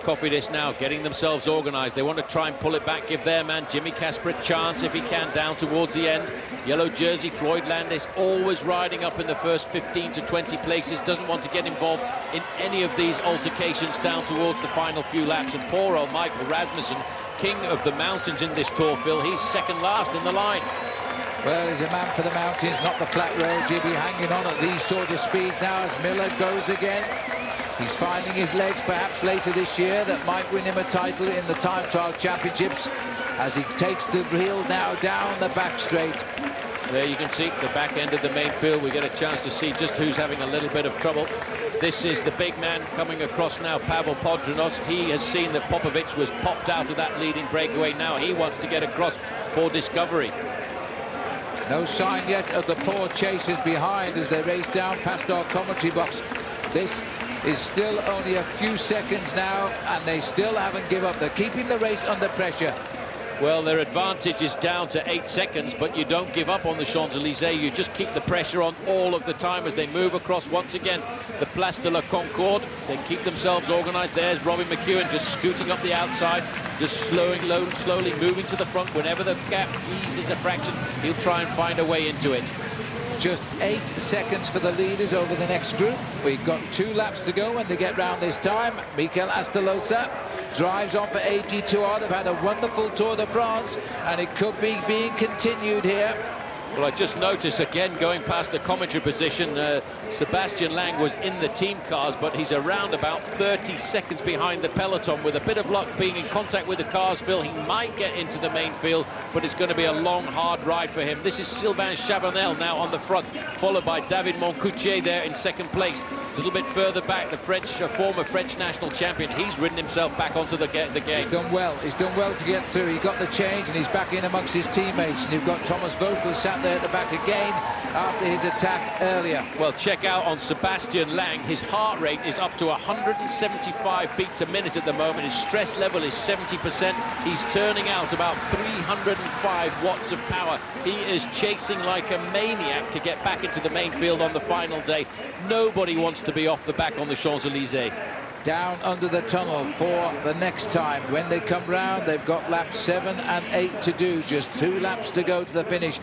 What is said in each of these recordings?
Cofidis now getting themselves organised. They want to try and pull it back, give their man Jimmy Casper a chance if he can down towards the end. Yellow jersey Floyd Landis always riding up in the first 15 to 20 places, doesn't want to get involved in any of these altercations down towards the final few laps. And poor old Michael Rasmussen, king of the mountains in this Tour, Phil, he's second last in the line. Well, he's a man for the mountains, not the flat road. He'll be hanging on at these sort of speeds now as Miller goes again. He's finding his legs perhaps later this year that might win him a title in the Time Trial Championships as he takes the wheel now down the back straight. There you can see the back end of the main field. We get a chance to see just who's having a little bit of trouble. This is the big man coming across now, Pavel Podrinos. He has seen that Popovic was popped out of that leading breakaway. Now he wants to get across for discovery. No sign yet of the poor chasers behind as they race down past our commentary box. This is still only a few seconds now, and they still haven't given up. They're keeping the race under pressure. Well, their advantage is down to 8 seconds, but you don't give up on the Champs-Elysées. You just keep the pressure on all of the time as they move across once again the Place de la Concorde. They keep themselves organised. There's Robbie McEwen just scooting up the outside, just slowly moving to the front. Whenever the gap eases a fraction, he'll try and find a way into it. Just 8 seconds for the leaders over the next group. We've got 2 laps to go when they get round this time. Mikel Astalosa drives on for AG2R. They've had a wonderful Tour de France, and it could be being continued here. Well, I just noticed again going past the commentary position, Sebastian Lang was in the team cars, but he's around about 30 seconds behind the peloton. With a bit of luck being in contact with the cars, Phil, he might get into the main field, but it's going to be a long, hard ride for him. This is Sylvain Chavanel now on the front, followed by David Moncoutier there in second place. A little bit further back, the former French national champion, he's ridden himself back onto the gate. He's done well to get through. He got the change and he's back in amongst his teammates, and you've got Thomas Vogel sat there at the back again after his attack earlier. Well, check out on Sebastian Lang, his heart rate is up to 175 beats a minute at the moment. His stress level is 70%. He's turning out about 305 watts of power. He is chasing like a maniac to get back into the main field on the final day. Nobody wants to be off the back on the Champs-Elysées. Down under the tunnel for the next time. When they come round, they've got laps 7 and 8 to do. Just 2 laps to go to the finish.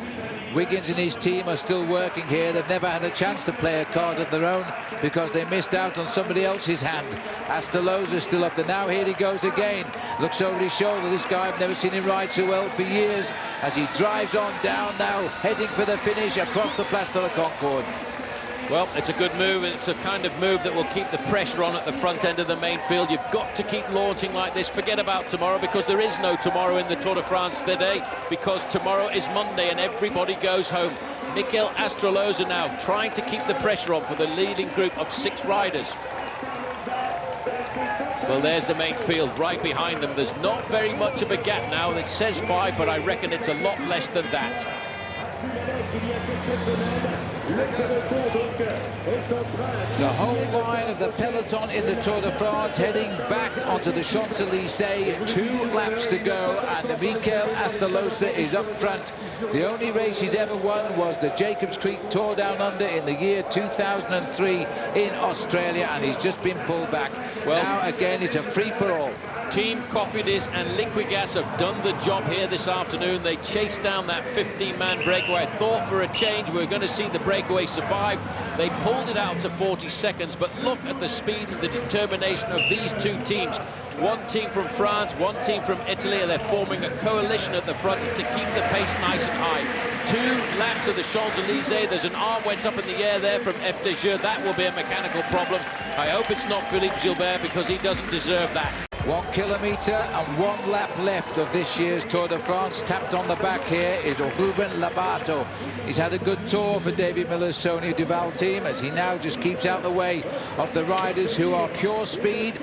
Wiggins and his team are still working here. They've never had a chance to play a card of their own because they missed out on somebody else's hand. Astalosa's still up there. Now here he goes again. Looks over his shoulder. This guy, I've never seen him ride so well for years as he drives on down now, heading for the finish across the Place de la Concorde. Well, it's a good move. It's a kind of move that will keep the pressure on at the front end of the main field. You've got to keep launching like this. Forget about tomorrow, because there is no tomorrow in the Tour de France today, because tomorrow is Monday and everybody goes home. Mikel Astalosa now trying to keep the pressure on for the leading group of 6 riders. Well, there's the main field right behind them. There's not very much of a gap now. It says 5, but I reckon it's a lot less than that. The whole line of the peloton in the Tour de France heading back onto the Champs-Elysées. 2 laps to go, and Mikel Astalosa is up front. The only race he's ever won was the Jacobs Creek Tour Down Under in the year 2003 in Australia, and he's just been pulled back. Well, now again it's a free-for-all. Team Cofidis and Liquigas have done the job here this afternoon. They chased down that 15-man breakaway. I thought for a change we were going to see the breakaway survive. They pulled it out to 40 seconds, but look at the speed and the determination of these 2 teams. One team from France, one team from Italy, and they're forming a coalition at the front to keep the pace nice and high. 2 laps of the Champs-Elysées. There's an arm went up in the air there from FDJ. That will be a mechanical problem. I hope it's not Philippe Gilbert, because he doesn't deserve that. 1 kilometre and 1 lap left of this year's Tour de France. Tapped on the back here is Ruben Labato. He's had a good tour for David Miller's Sonia Duval team, as he now just keeps out the way of the riders who are pure speed.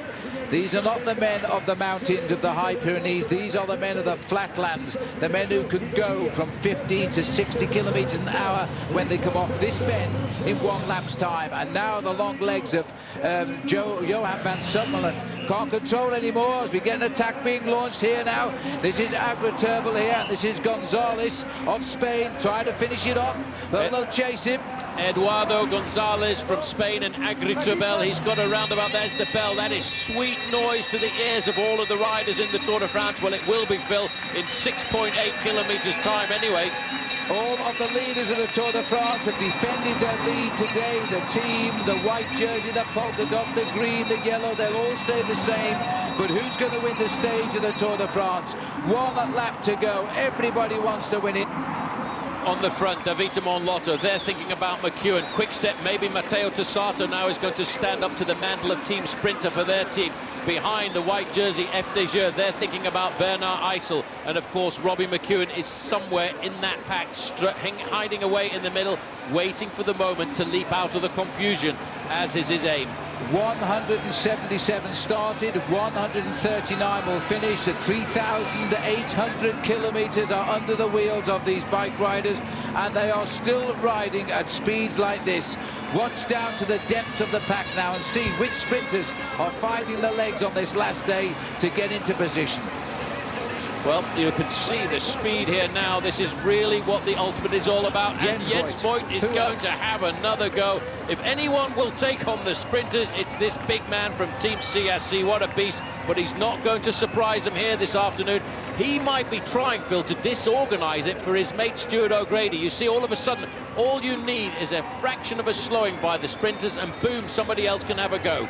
These are not the men of the mountains of the High Pyrenees. These are the men of the flatlands, the men who can go from 50 to 60 kilometres an hour when they come off this bend in 1 lap's time. And now the long legs of Johan van Summelen can't control anymore as we get an attack being launched here now. This is Agraturbil here. This is Gonzalez of Spain trying to finish it off. But they'll chase him. Eduardo Gonzalez from Spain and Agritubel. He's got a roundabout. There's the bell. That is sweet noise to the ears of all of the riders in the Tour de France. Well, it will be, Phil, in 6.8 kilometres time anyway. All of the leaders of the Tour de France have defended their lead today. The team, the white jersey, the polka dot, the green, the yellow, they'll all stay the same. But who's going to win the stage of the Tour de France? One lap to go. Everybody wants to win it. On the front, Davide Monlotto, they're thinking about McEwen. Quick step, maybe Matteo Tessato now is going to stand up to the mantle of team sprinter for their team. Behind the white jersey, FDJ, they're thinking about Bernard Eisel. And of course, Robbie McEwen is somewhere in that pack, hiding away in the middle, waiting for the moment to leap out of the confusion, as is his aim. 177 started, 139 will finish. The 3,800 kilometers are under the wheels of these bike riders, and they are still riding at speeds like this. Watch down to the depths of the pack now and see which sprinters are finding the legs on this last day to get into position. Well, you can see the speed here now. This is really what the ultimate is all about. And Jens Voigt is going to have another go. If anyone will take on the sprinters, it's this big man from Team CSC. What a beast. But he's not going to surprise him here this afternoon. He might be trying, Phil, to disorganize it for his mate Stuart O'Grady. You see, all of a sudden, all you need is a fraction of a slowing by the sprinters, and boom, somebody else can have a go.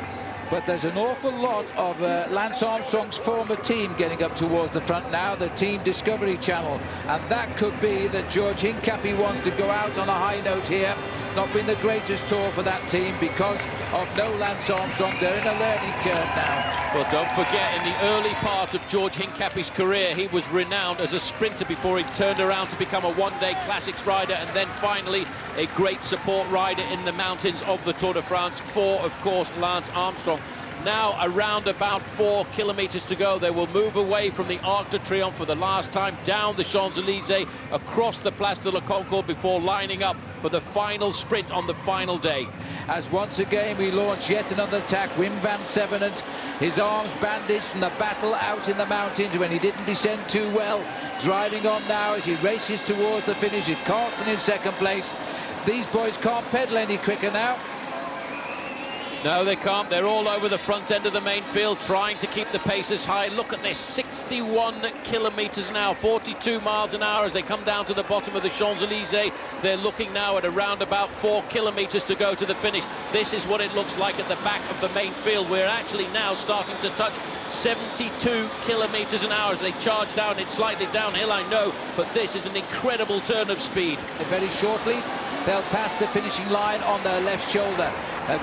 But there's an awful lot of Lance Armstrong's former team getting up towards the front now, the Team Discovery Channel. And that could be that George Hincapie wants to go out on a high note here. Not been the greatest tour for that team because of no Lance Armstrong. They're in a learning curve now. Well, don't forget, in the early part of George Hincapie's career, he was renowned as a sprinter before he turned around to become a one-day classics rider, and then finally a great support rider in the mountains of the Tour de France for, of course, Lance Armstrong. Now around about 4 kilometers to go. They will move away from the Arc de Triomphe for the last time, down the Champs-Elysées, across the Place de la Concorde before lining up for the final sprint on the final day. As once again we launch yet another attack. Wim van Sevenant, his arms bandaged from the battle out in the mountains when he didn't descend too well. Driving on now as he races towards the finish. It's Carlsen in second place. These boys can't pedal any quicker now. No, they can't. They're all over the front end of the main field, trying to keep the paces high. Look at this, 61 kilometers now, 42 miles an hour as they come down to the bottom of the Champs-Elysées. They're looking now at around about 4 kilometers to go to the finish. This is what it looks like at the back of the main field. We're actually now starting to touch 72 kilometers an hour as they charge down. It's slightly downhill, I know, but this is an incredible turn of speed. Very shortly, they'll pass the finishing line on their left shoulder.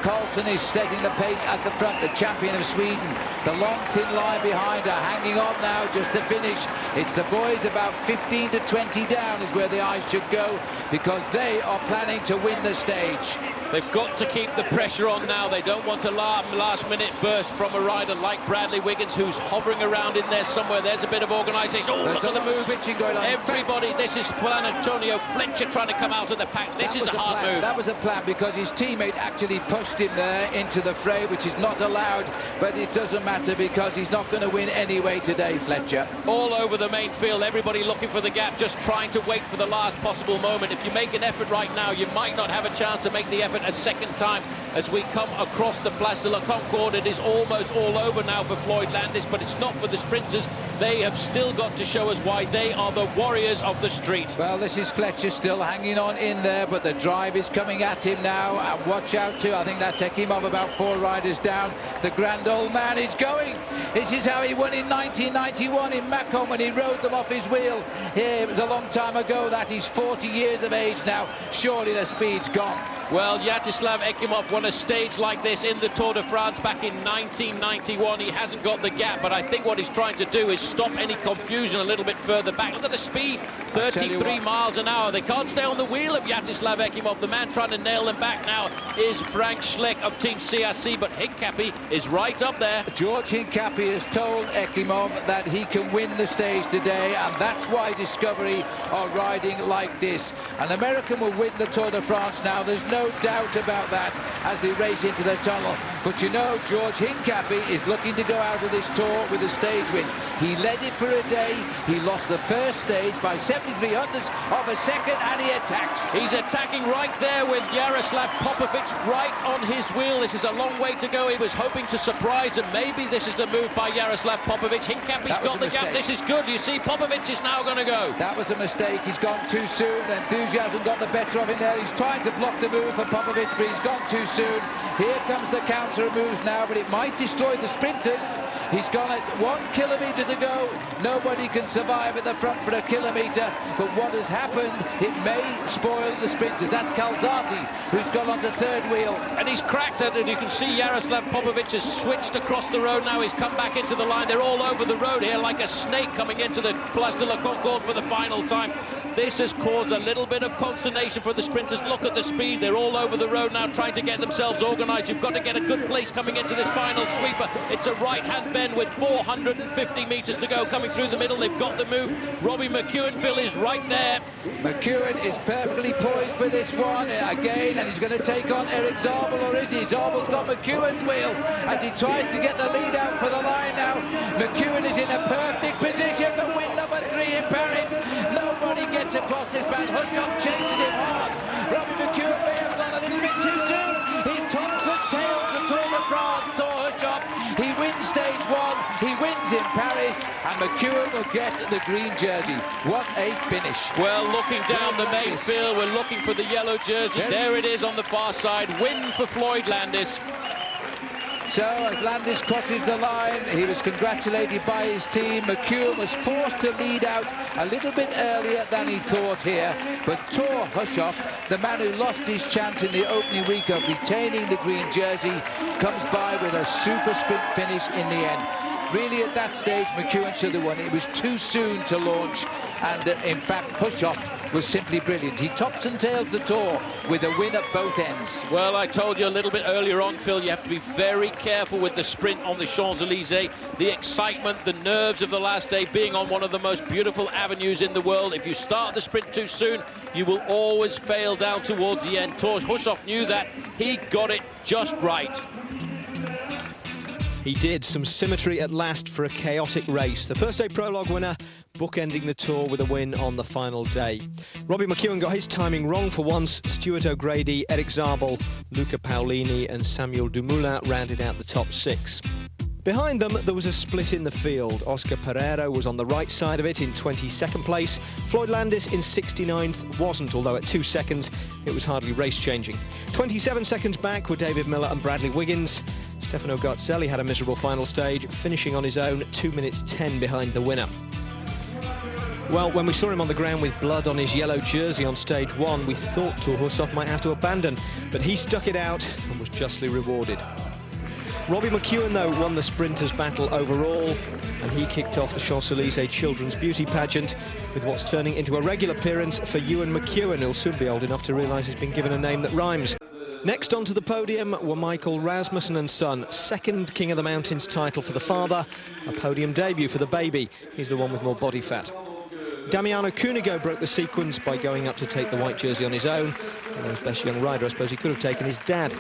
Carlsen is setting the pace at the front, the champion of Sweden. The long, thin line behind are hanging on now just to finish. It's the boys about 15 to 20 down is where the eyes should go, because they are planning to win the stage. They've got to keep the pressure on now. They don't want a last-minute burst from a rider like Bradley Wiggins, who's hovering around in there somewhere. There's a bit of organisation. Oh, look at the move. Going on. Everybody, this is Plan Antonio Fletcher trying to come out of the pack. This is a hard move. That was a plan because his teammate actually pushed him there into the fray, which is not allowed, but it doesn't matter because he's not going to win anyway today, Fletcher. All over the main field, everybody looking for the gap, just trying to wait for the last possible moment. If you make an effort right now, you might not have a chance to make the effort a second time. As we come across the Place de la Concorde, it is almost all over now for Floyd Landis, but it's not for the sprinters. They have still got to show us why they are the warriors of the street. Well, this is Fletcher still hanging on in there, but the drive is coming at him now, and watch out too. I think that took him off about 4 riders down. The grand old man is going. This is how he won in 1991 in Macon when he rode them off his wheel. Here, it was a long time ago that. He's 40 years of age now. Surely the speed's gone. Well, Yaroslav Ekimov won a stage like this in the Tour de France back in 1991. He hasn't got the gap, but I think what he's trying to do is stop any confusion a little bit further back. Look at the speed, 33 miles an hour. They can't stay on the wheel of Yaroslav Ekimov. The man trying to nail them back now is Frank Schleck of Team CSC, but Hincapie is right up there. George Hincapie has told Ekimov that he can win the stage today, and that's why Discovery are riding like this. An American will win the Tour de France now. There's no doubt about that as they race into the tunnel. But you know, George Hincapie is looking to go out of this Tour with a stage win. He led it for a day. He lost the first stage by 73 hundredths of a second, and he attacks. He's attacking right there with Jaroslav Popovic right on his wheel. This is a long way to go. He was hoping to surprise, and maybe this is the move by Jaroslav Popovic. Hincapie's got the gap. This is good. You see, Popovic is now going to go. That was a mistake. He's gone too soon. Enthusiasm got the better of him there. He's trying to block the move for Popovic, but he's gone too soon. Here comes the counter moves now, but it might destroy the sprinters. He's gone at 1 kilometre to go. Nobody can survive at the front for a kilometre, but what has happened, it may spoil the sprinters. That's Calzati, who's gone onto third wheel. And he's cracked it, and you can see Jaroslav Popovic has switched across the road now. He's come back into the line. They're all over the road here like a snake coming into the Place de la Concorde for the final time. This has caused a little bit of consternation for the sprinters. Look at the speed. They're all over the road now trying to get themselves organised. You've got to get a good place coming into this final sweeper. It's a right-hand bend with 450 metres to go coming through the middle. They've got the move. Robbie McEwen, Phil, is right there. McEwen is perfectly poised for this one again, and he's going to take on Eric Zabel, or is he? Zabel's got McEwen's wheel as he tries to get the lead out for the line now. McEwen is in a perfect position for win number 3 in Paris. Nobody gets across this man. Hushovd chasing him hard. Robbie McEwen may have gone a little bit too soon. He tops and tails the Tour de France. Thor Hushovd. He wins stage 1. He wins in Paris, and McEwen will get the green jersey. What a finish. Well, looking down the main field, we're looking for the yellow jersey. There it is on the far side. Win for Floyd Landis. So, as Landis crosses the line, he was congratulated by his team. McEwen was forced to lead out a little bit earlier than he thought here. But Thor Hushovd, the man who lost his chance in the opening week of retaining the green jersey, comes by with a super sprint finish in the end. Really, at that stage, McEwen should have won. It was too soon to launch, and in fact, Hushovd was simply brilliant. He tops and tails the Tour with a win at both ends. Well, I told you a little bit earlier on, Phil, you have to be very careful with the sprint on the Champs-Elysées. The excitement, the nerves of the last day, being on one of the most beautiful avenues in the world. If you start the sprint too soon, you will always fail down towards the end. Thor Hushovd knew that. He got it just right. He did. Some symmetry at last for a chaotic race. The first day prologue winner bookending the Tour with a win on the final day. Robbie McEwen got his timing wrong for once. Stuart O'Grady, Eric Zabel, Luca Paolini and Samuel Dumoulin rounded out the top 6. Behind them, there was a split in the field. Oscar Pereira was on the right side of it in 22nd place. Floyd Landis in 69th wasn't, although at 2 seconds, it was hardly race-changing. 27 seconds back were David Miller and Bradley Wiggins. Stefano Garzelli had a miserable final stage, finishing on his own 2 minutes 10 behind the winner. Well, when we saw him on the ground with blood on his yellow jersey on stage 1, we thought Thor Hushovd might have to abandon, but he stuck it out and was justly rewarded. Robbie McEwen, though, won the sprinters' battle overall, and he kicked off the Champs-Elysées Children's Beauty Pageant with what's turning into a regular appearance for Ewan McEwen, who'll soon be old enough to realise he's been given a name that rhymes. Next onto the podium were Michael Rasmussen and son, second King of the Mountains title for the father, a podium debut for the baby. He's the one with more body fat. Damiano Cunego broke the sequence by going up to take the white jersey on his own. And as best young rider, I suppose he could have taken his dad.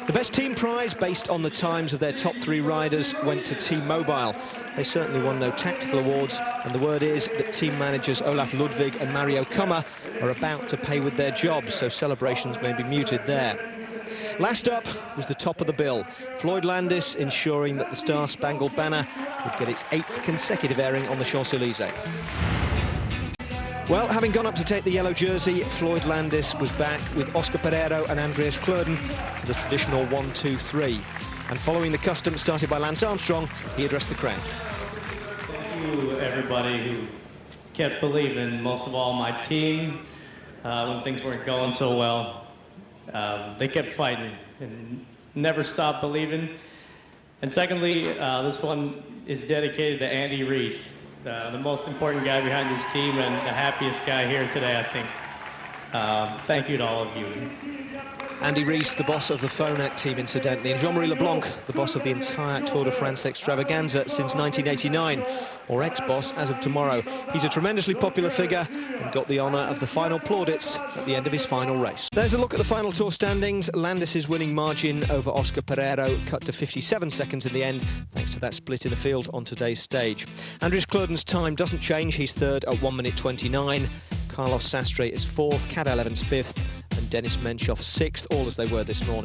The best team prize, based on the times of their top 3 riders, went to T-Mobile. They certainly won no tactical awards, and the word is that team managers Olaf Ludwig and Mario Kummer are about to pay with their jobs, so celebrations may be muted there. Last up was the top of the bill, Floyd Landis ensuring that the Star-Spangled Banner would get its 8th consecutive airing on the Champs-Elysées. Well, having gone up to take the yellow jersey, Floyd Landis was back with Oscar Pereira and Andreas Klöden for the traditional 1-2-3. And following the custom started by Lance Armstrong, he addressed the crowd. Thank you, everybody who kept believing, most of all my team, when things weren't going so well. They kept fighting and never stopped believing. And secondly, this one is dedicated to Andy Reese. The most important guy behind this team and the happiest guy here today, I think. Thank you to all of you. Andy Rees, the boss of the Phonak team, incidentally, and Jean-Marie Leblanc, the boss of the entire Tour de France extravaganza since 1989, or ex-boss as of tomorrow. He's a tremendously popular figure and got the honour of the final plaudits at the end of his final race. There's a look at the final Tour standings. Landis's winning margin over Oscar Pereiro cut to 57 seconds in the end, thanks to that split in the field on today's stage. Andries Clauden's time doesn't change. He's third at 1 minute 29. Carlos Sastre is fourth, Cadel Evans fifth, and Denis Menchov sixth, all as they were this morning.